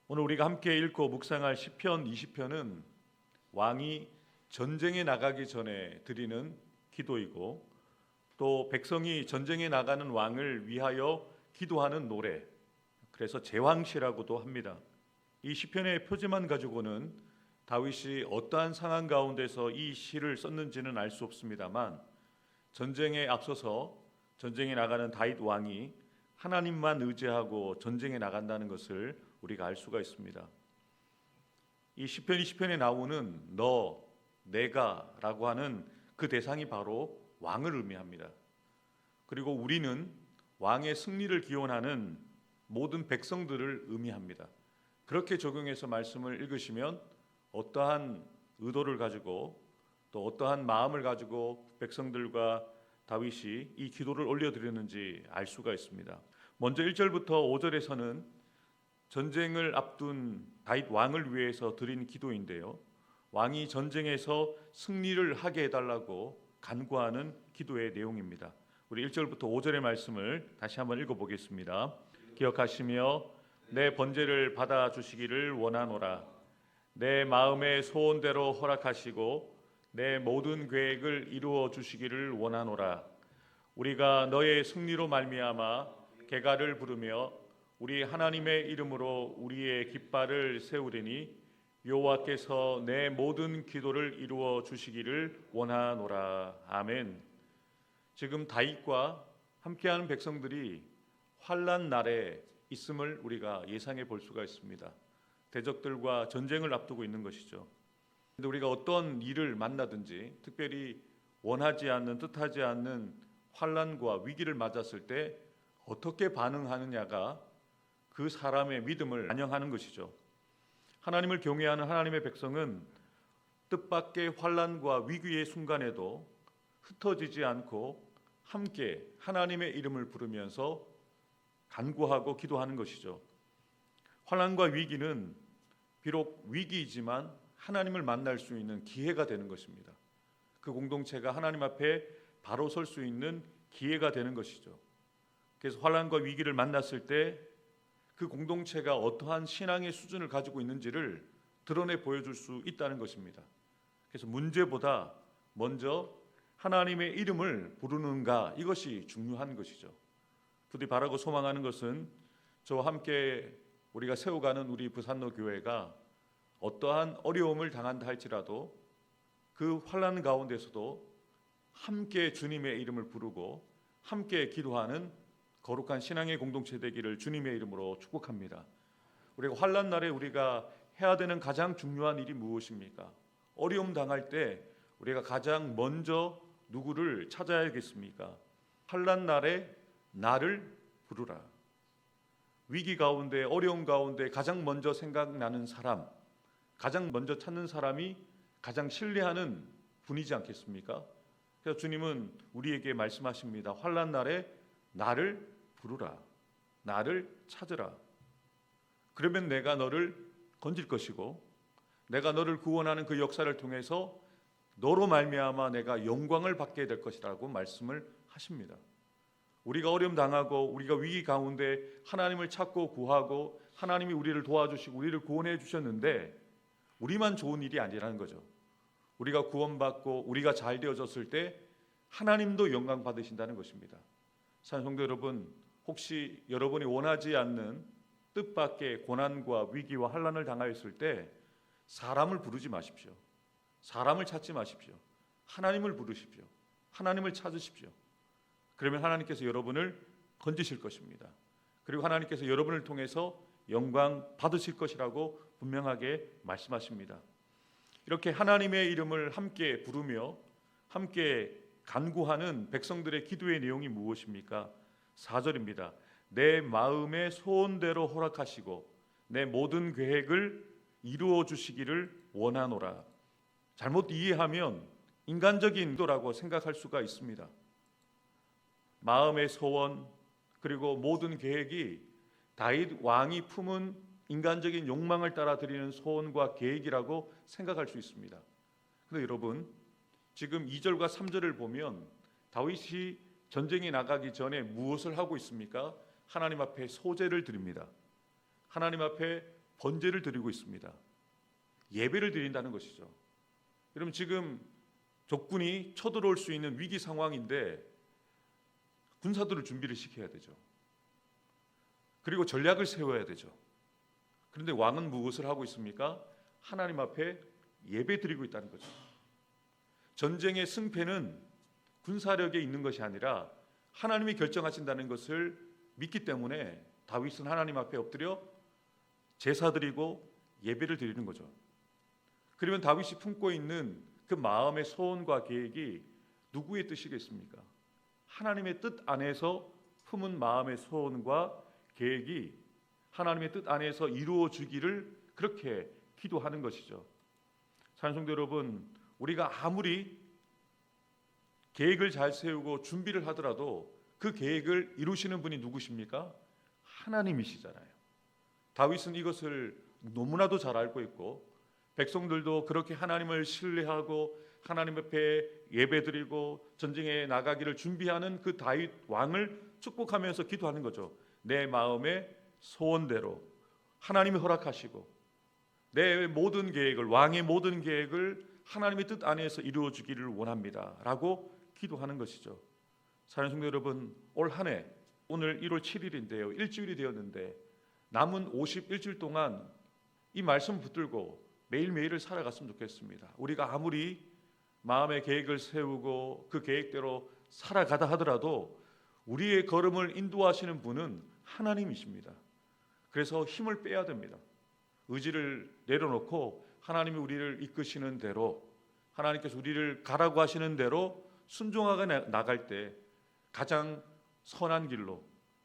오늘 우리가 함께 읽고 묵상할 시편 20편은 왕이 전쟁에 나가기 전에 드리는 기도이고 또 백성이 전쟁에 나가는 왕을 위하여 기도하는 노래, 그래서 제왕시라고도 합니다. 이 시편의 표지만 가지고는 다윗이 어떠한 상황 가운데서 이 시를 썼는지는 알 수 없습니다만, 전쟁에 앞서서 전쟁에 나가는 다윗 왕이 하나님만 의지하고 전쟁에 나간다는 것을 우리가 알 수가 있습니다. 이 시편에 나오는 너, 내가라고 하는 그 대상이 바로 왕을 의미합니다. 그리고 우리는 왕의 승리를 기원하는 모든 백성들을 의미합니다. 그렇게 적용해서 말씀을 읽으시면 어떠한 의도를 가지고 또 어떠한 마음을 가지고 백성들과 다윗이 이 기도를 올려드렸는지 알 수가 있습니다. 먼저 1절부터 5절에서는 전쟁을 앞둔 다윗 왕을 위해서 드린 기도인데요, 왕이 전쟁에서 승리를 하게 해달라고 간구하는 기도의 내용입니다. 우리 1절부터 5절의 말씀을 다시 한번 읽어보겠습니다. 기억하시며 내 번제를 받아주시기를 원하노라. 내 마음의 소원대로 허락하시고 내 모든 계획을 이루어 주시기를 원하노라. 우리가 너의 승리로 말미암아 개가를 부르며 우리 하나님의 이름으로 우리의 깃발을 세우리니 여호와께서 내 모든 기도를 이루어 주시기를 원하노라. 아멘. 지금 다윗과 함께하는 백성들이 환난 날에 있음을 우리가 예상해 볼 수가 있습니다. 대적들과 전쟁을 앞두고 있는 것이죠. 그런데 우리가 어떤 일을 만나든지 특별히 원하지 않는, 뜻하지 않는 환난과 위기를 맞았을 때 어떻게 반응하느냐가 그 사람의 믿음을 반영하는 것이죠. 하나님을 경외하는 하나님의 백성은 뜻밖의 환난과 위기의 순간에도 흩어지지 않고 함께 하나님의 이름을 부르면서 간구하고 기도하는 것이죠. 환난과 위기는 비록 위기이지만 하나님을 만날 수 있는 기회가 되는 것입니다. 그 공동체가 하나님 앞에 바로 설 수 있는 기회가 되는 것이죠. 그래서 환난과 위기를 만났을 때 그 공동체가 어떠한 신앙의 수준을 가지고 있는지를 드러내 보여줄 수 있다는 것입니다. 그래서 문제보다 먼저 하나님의 이름을 부르는가, 이것이 중요한 것이죠. 부디 바라고 소망하는 것은 저와 함께 우리가 세워가는 우리 부산로 교회가 어떠한 어려움을 당한다 할지라도 그 환난 가운데서도 함께 주님의 이름을 부르고 함께 기도하는 거룩한 신앙의 공동체 되기를 주님의 이름으로 축복합니다. 우리가 환난 날에 우리가 해야 되는 가장 중요한 일이 무엇입니까? 어려움 당할 때 우리가 가장 먼저 누구를 찾아야겠습니까? 환난 날에 나를 부르라. 위기 가운데, 어려움 가운데 가장 먼저 생각나는 사람, 가장 먼저 찾는 사람이 가장 신뢰하는 분이지 않겠습니까? 그래서 주님은 우리에게 말씀하십니다. 환난 날에 나를 부르라. 나를 찾으라. 그러면 내가 너를 건질 것이고 내가 너를 구원하는 그 역사를 통해서 너로 말미암아 내가 영광을 받게 될 것이라고 말씀을 하십니다. 우리가 어려움 당하고 우리가 위기 가운데 하나님을 찾고 구하고 하나님이 우리를 도와주시고 우리를 구원해 주셨는데 우리만 좋은 일이 아니라는 거죠. 우리가 구원받고 우리가 잘 되어졌을 때 하나님도 영광 받으신다는 것입니다. 사랑하는 성도 여러분, 혹시 여러분이 원하지 않는 뜻밖의 고난과 위기와 환난을 당하였을 때 사람을 부르지 마십시오. 사람을 찾지 마십시오. 하나님을 부르십시오. 하나님을 찾으십시오. 그러면 하나님께서 여러분을 건지실 것입니다. 그리고 하나님께서 여러분을 통해서 영광 받으실 것이라고 분명하게 말씀하십니다. 이렇게 하나님의 이름을 함께 부르며 함께 간구하는 백성들의 기도의 내용이 무엇입니까? 4절입니다. 내 마음의 소원대로 허락하시고 내 모든 계획을 이루어 주시기를 원하노라. 잘못 이해하면 인간적인 의도라고 생각할 수가 있습니다. 마음의 소원 그리고 모든 계획이 다윗 왕이 품은 인간적인 욕망을 따라 드리는 소원과 계획이라고 생각할 수 있습니다. 그런데 여러분, 지금 2절과 3절을 보면 다윗이 전쟁에 나가기 전에 무엇을 하고 있습니까? 하나님 앞에 소제를 드립니다. 하나님 앞에 번제를 드리고 있습니다. 예배를 드린다는 것이죠. 여러분, 지금 적군이 쳐들어올 수 있는 위기 상황인데 군사들을 준비를 시켜야 되죠. 그리고 전략을 세워야 되죠. 그런데 왕은 무엇을 하고 있습니까? 하나님 앞에 예배 드리고 있다는 거죠. 전쟁의 승패는 군사력에 있는 것이 아니라 하나님이 결정하신다는 것을 믿기 때문에 다윗은 하나님 앞에 엎드려 제사 드리고 예배를 드리는 거죠. 그러면 다윗이 품고 있는 그 마음의 소원과 계획이 누구의 뜻이겠습니까? 하나님의 뜻 안에서 품은 마음의 소원과 계획이 하나님의 뜻 안에서 이루어지기를 그렇게 기도하는 것이죠. 찬송도 여러분, 우리가 아무리 계획을 잘 세우고 준비를 하더라도 그 계획을 이루시는 분이 누구십니까? 하나님이시잖아요. 다윗은 이것을 너무나도 잘 알고 있고 백성들도 그렇게 하나님을 신뢰하고 하나님 앞에 예배드리고 전쟁에 나가기를 준비하는 그 다윗 왕을 축복하면서 기도하는 거죠. 내 마음의 소원대로 하나님이 허락하시고 내 모든 계획을, 왕의 모든 계획을 하나님의 뜻 안에서 이루어 주기를 원합니다 라고 기도하는 것이죠. 사랑하는 성도 여러분, 올 한 해 오늘 1월 7일인데요 일주일이 되었는데 남은 51주일 동안 이 말씀 붙들고 매일매일을 살아갔으면 좋겠습니다. 우리가 아무리 마음의 계획을 세우고 그 계획대로 살아가다 하더라도 우리의 걸음을 인도하시는 분은 하나님이십니다. 그래서 힘을 빼야 됩니다. 의지를 내려놓고 하나님이 우리를 이끄시는 대로, 하나님께서 우리를 가라고 하시는 대로 순종하게 나갈 때 가장 선한 길로,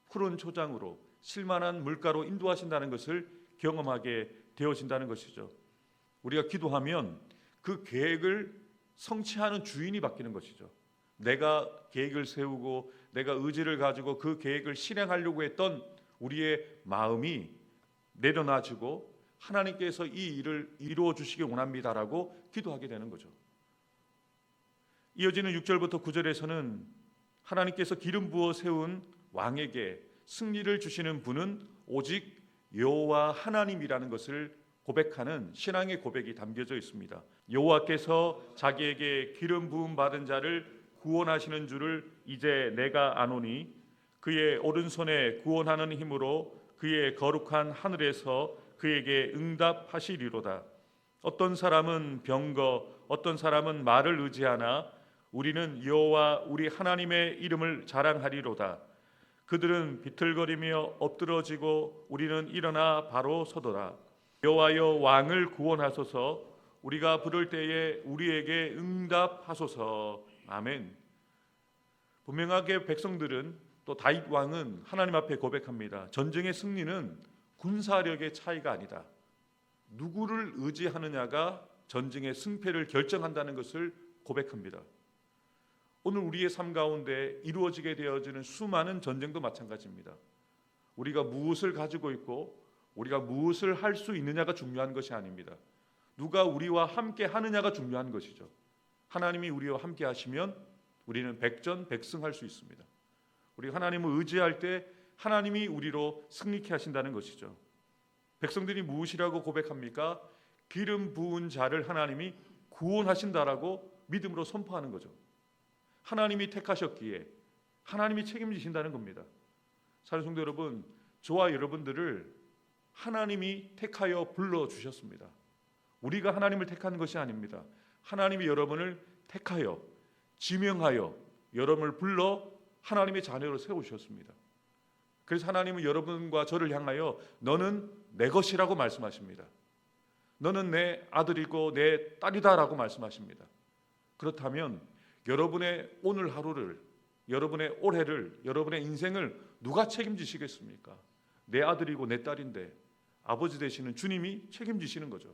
푸른 초장으로, 실만한 물가로 인도하신다는 것을 경험하게 되어진다는 것이죠. 우리가 기도하면 그 계획을 성취하는 주인이 바뀌는 것이죠. 내가 계획을 세우고 내가 의지를 가지고 그 계획을 실행하려고 했던 우리의 마음이 내려놔지고 하나님께서 이 일을 이루어 주시기 원합니다라고 기도하게 되는 거죠. 이어지는 6절부터 9절에서는 하나님께서 기름 부어 세운 왕에게 승리를 주시는 분은 오직 여호와 하나님이라는 것을 고백하는 신앙의 고백이 담겨져 있습니다. 여호와께서 자기에게 기름 부음 받은 자를 구원하시는 줄을 이제 내가 아노니 그의 오른손에 구원하는 힘으로 그의 거룩한 하늘에서 그에게 응답하시리로다. 어떤 사람은 병거, 어떤 사람은 말을 의지하나 우리는 여호와 우리 하나님의 이름을 자랑하리로다. 그들은 비틀거리며 엎드러지고 우리는 일어나 바로 서더라. 여호와여 왕을 구원하소서. 우리가 부를 때에 우리에게 응답하소서. 아멘. 분명하게 백성들은 또 다윗 왕은 하나님 앞에 고백합니다. 전쟁의 승리는 군사력의 차이가 아니다. 누구를 의지하느냐가 전쟁의 승패를 결정한다는 것을 고백합니다. 오늘 우리의 삶 가운데 이루어지게 되어지는 수많은 전쟁도 마찬가지입니다. 우리가 무엇을 가지고 있고 우리가 무엇을 할 수 있느냐가 중요한 것이 아닙니다. 누가 우리와 함께 하느냐가 중요한 것이죠. 하나님이 우리와 함께 하시면 우리는 백전백승할 수 있습니다. 우리가 하나님을 의지할 때 하나님이 우리로 승리케 하신다는 것이죠. 백성들이 무엇이라고 고백합니까? 기름 부은 자를 하나님이 구원하신다라고 믿음으로 선포하는 거죠. 하나님이 택하셨기에 하나님이 책임지신다는 겁니다. 사랑하는 성도 여러분, 저와 여러분들을 하나님이 택하여 불러주셨습니다. 우리가 하나님을 택한 것이 아닙니다. 하나님이 여러분을 택하여 지명하여 여러분을 불러 하나님의 자녀로 세우셨습니다. 그래서 하나님은 여러분과 저를 향하여 너는 내 것이라고 말씀하십니다. 너는 내 아들이고 내 딸이다라고 말씀하십니다. 그렇다면 여러분의 오늘 하루를, 여러분의 올해를, 여러분의 인생을 누가 책임지시겠습니까? 내 아들이고 내 딸인데 아버지 되시는 주님이 책임지시는 거죠.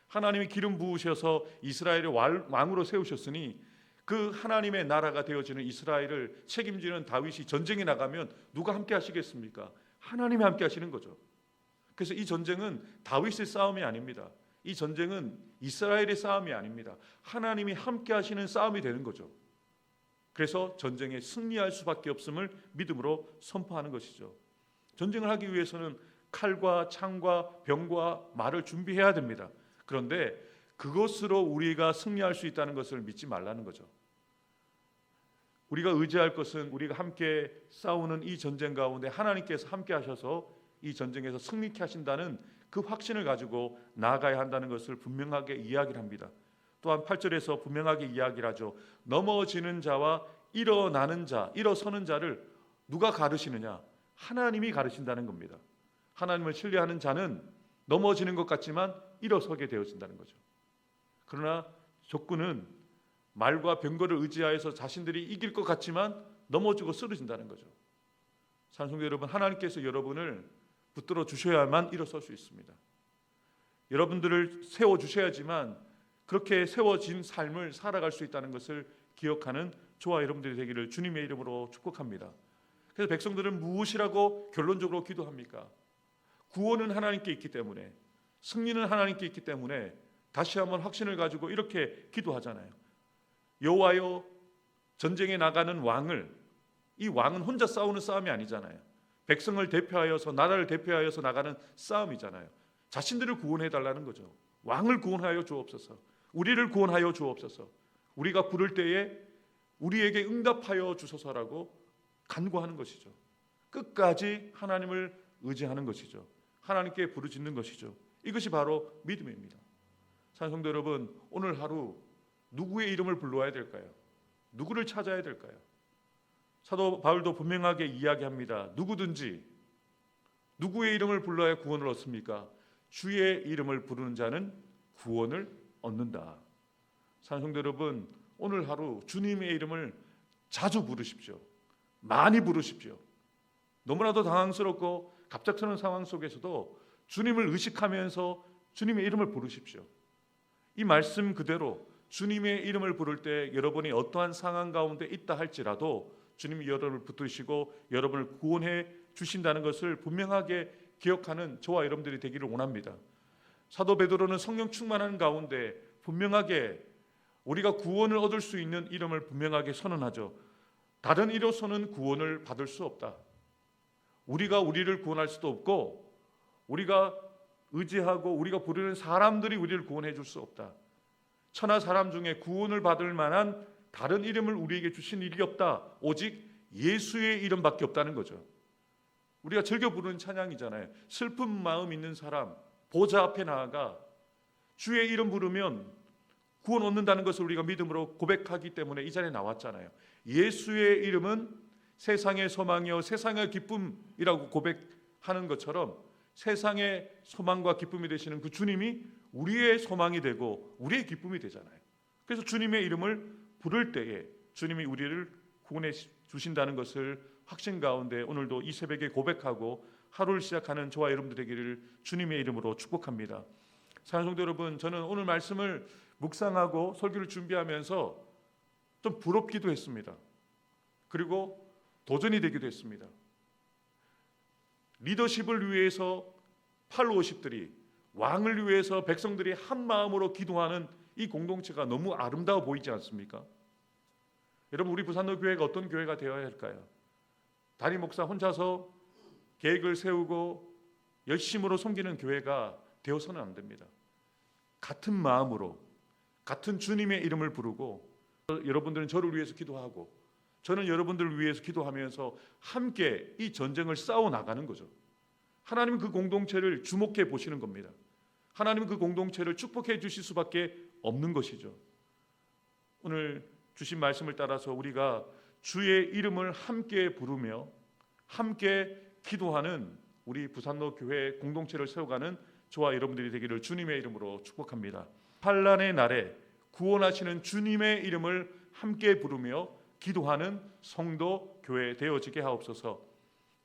하나님이 기름 부으셔서 이스라엘의 왕으로 세우셨으니 그 하나님의 나라가 되어지는 이스라엘을 책임지는 다윗이 전쟁에 나가면 누가 함께 하시겠습니까? 하나님이 함께 하시는 거죠. 그래서 이 전쟁은 다윗의 싸움이 아닙니다. 이 전쟁은 이스라엘의 싸움이 아닙니다. 하나님이 함께 하시는 싸움이 되는 거죠. 그래서 전쟁에 승리할 수밖에 없음을 믿음으로 선포하는 것이죠. 전쟁을 하기 위해서는 칼과 창과 병과 말을 준비해야 됩니다. 그런데 그것으로 우리가 승리할 수 있다는 것을 믿지 말라는 거죠. 우리가 의지할 것은 우리가 함께 싸우는 이 전쟁 가운데 하나님께서 함께 하셔서 이 전쟁에서 승리케 하신다는 그 확신을 가지고 나아가야 한다는 것을 분명하게 이야기를 합니다. 또한 8절에서 분명하게 이야기를 하죠. 넘어지는 자와 일어나는 자, 일어서는 자를 누가 가르치느냐? 하나님이 가르친다는 겁니다. 하나님을 신뢰하는 자는 넘어지는 것 같지만 일어서게 되어진다는 거죠. 그러나 적군은 말과 병거를 의지하여서 자신들이 이길 것 같지만 넘어지고 쓰러진다는 거죠. 찬송자 여러분, 하나님께서 여러분을 붙들어 주셔야만 일어설 수 있습니다. 여러분들을 세워주셔야지만 그렇게 세워진 삶을 살아갈 수 있다는 것을 기억하는 저와 여러분들이 되기를 주님의 이름으로 축복합니다. 그래서 백성들은 무엇이라고 결론적으로 기도합니까? 구원은 하나님께 있기 때문에, 승리는 하나님께 있기 때문에 다시 한번 확신을 가지고 이렇게 기도하잖아요. 여호와여, 전쟁에 나가는 왕을, 이 왕은 혼자 싸우는 싸움이 아니잖아요. 백성을 대표하여서, 나라를 대표하여서 나가는 싸움이잖아요. 자신들을 구원해 달라는 거죠. 왕을 구원하여 주옵소서, 우리를 구원하여 주옵소서, 우리가 부를 때에 우리에게 응답하여 주소서라고 간구하는 것이죠. 끝까지 하나님을 의지하는 것이죠. 하나님께 부르짖는 것이죠. 이것이 바로 믿음입니다. 찬송도 여러분, 오늘 하루 누구의 이름을 불러야 될까요? 누구를 찾아야 될까요? 사도 바울도 분명하게 이야기합니다. 누구든지 누구의 이름을 불러야 구원을 얻습니까? 주의 이름을 부르는 자는 구원을 얻는다. 찬송도 여러분, 오늘 하루 주님의 이름을 자주 부르십시오. 많이 부르십시오. 너무나도 당황스럽고 갑작스러운 상황 속에서도 주님을 의식하면서 주님의 이름을 부르십시오. 이 말씀 그대로 주님의 이름을 부를 때 여러분이 어떠한 상황 가운데 있다 할지라도 주님이 여러분을 붙드시고 여러분을 구원해 주신다는 것을 분명하게 기억하는 저와 여러분들이 되기를 원합니다. 사도 베드로는 성령 충만한 가운데 분명하게 우리가 구원을 얻을 수 있는 이름을 분명하게 선언하죠. 다른 이로서는 구원을 받을 수 없다. 우리가 우리를 구원할 수도 없고 우리가 의지하고 우리가 부르는 사람들이 우리를 구원해 줄 수 없다. 천하 사람 중에 구원을 받을 만한 다른 이름을 우리에게 주신 일이 없다. 오직 예수의 이름밖에 없다는 거죠. 우리가 즐겨 부르는 찬양이잖아요. 슬픈 마음 있는 사람 보좌 앞에 나아가 주의 이름 부르면 구원 얻는다는 것을 우리가 믿음으로 고백하기 때문에 이 자리에 나왔잖아요. 예수의 이름은 세상의 소망이요 세상의 기쁨이라고 고백하는 것처럼 세상의 소망과 기쁨이 되시는 그 주님이 우리의 소망이 되고 우리의 기쁨이 되잖아요. 그래서 주님의 이름을 부를 때에 주님이 우리를 구원해 주신다는 것을 확신 가운데 오늘도 이 새벽에 고백하고 하루를 시작하는 저와 여러분들 되기를 주님의 이름으로 축복합니다. 사랑하는 성도 여러분, 저는 오늘 말씀을 묵상하고 설교를 준비하면서 좀 부럽기도 했습니다. 그리고 도전이 되기도 했습니다. 리더십을 위해서 팔로워십들이, 왕을 위해서 백성들이 한 마음으로 기도하는 이 공동체가 너무 아름다워 보이지 않습니까? 여러분, 우리 부산로 교회가 어떤 교회가 되어야 할까요? 담임 목사 혼자서 계획을 세우고 열심으로 섬기는 교회가 되어서는 안 됩니다. 같은 마음으로 같은 주님의 이름을 부르고, 여러분들은 저를 위해서 기도하고 저는 여러분들을 위해서 기도하면서 함께 이 전쟁을 싸워 나가는 거죠. 하나님은 그 공동체를 주목해 보시는 겁니다. 하나님은 그 공동체를 축복해 주실 수밖에 없는 것이죠. 오늘 주신 말씀을 따라서 우리가 주의 이름을 함께 부르며 함께 기도하는 우리 부산로 교회 공동체를 세워가는 저와 여러분들이 되기를 주님의 이름으로 축복합니다. 환난의 날에 구원하시는 주님의 이름을 함께 부르며 기도하는 성도 교회 되어지게 하옵소서.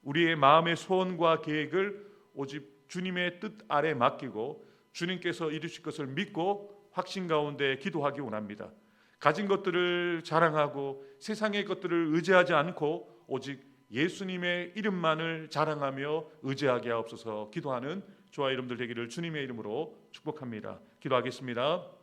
우리의 마음의 소원과 계획을 오직 주님의 뜻 아래 맡기고 주님께서 이루실 것을 믿고 확신 가운데 기도하기 원합니다. 가진 것들을 자랑하고 세상의 것들을 의지하지 않고 오직 예수님의 이름만을 자랑하며 의지하게 하옵소서. 기도하는 저와 여러분들 되기를 주님의 이름으로 축복합니다. 기도하겠습니다.